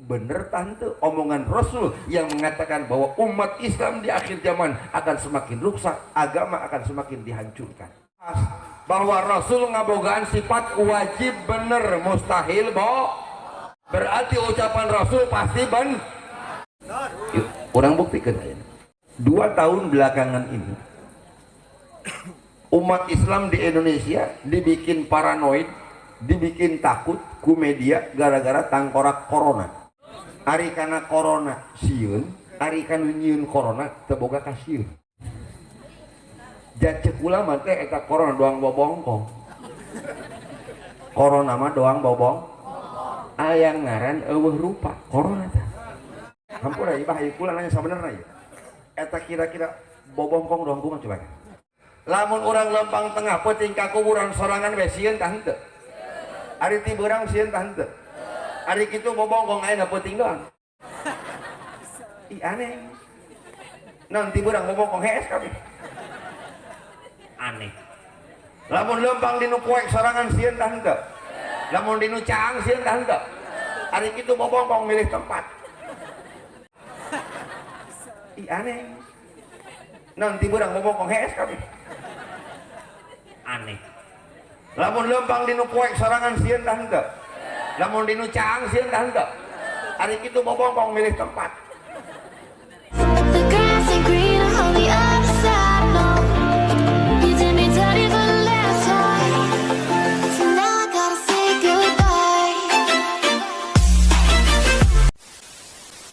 bener tante omongan Rasul yang mengatakan bahwa umat Islam di akhir zaman akan semakin rusak, agama akan semakin dihancurkan. Bahwa Rasul ngabogaan sifat wajib bener mustahil berarti ucapan Rasul pasti bener. Yuk, orang buktikan aja. 2 tahun belakangan ini umat Islam di Indonesia dibikin paranoid, dibikin takut ku media gara-gara tangkorak corona. Ari kana corona sieun, ari kana nyieun corona teu boga kasieun. Jacek ulama teh eta corona doang bobongkong. Corona mah doang bobong. Aya ngaran eueuh rupa corona teh. Hampura ieu bahayu kula nanya sabenerna ieu. Eta kira-kira bobongkong doang kumaha coba. Lamun orang lempang tengah peuting ka kuburan sorangan we sieun tah henteu. Ari ti beurang sieun tah henteu. Ari kitu bobongkong ayeuna peuting doang. Ih aneh. Nanti beurang bobongkong hees kabeh. Aneh. Lamun lempang dinu poek sorangan sieun tah henteu. Lamun dinu caang sieun tah henteu. Ari kitu bobongkong milih tempat. Ih aneh. Nanti beurang bobongkong hees kabeh. Aneh. Lamun lempang dinu poek sorangan sieun tah henteu. Lamun dinu caang sieun tah henteu. Ari kitu bobongkong milih tempat.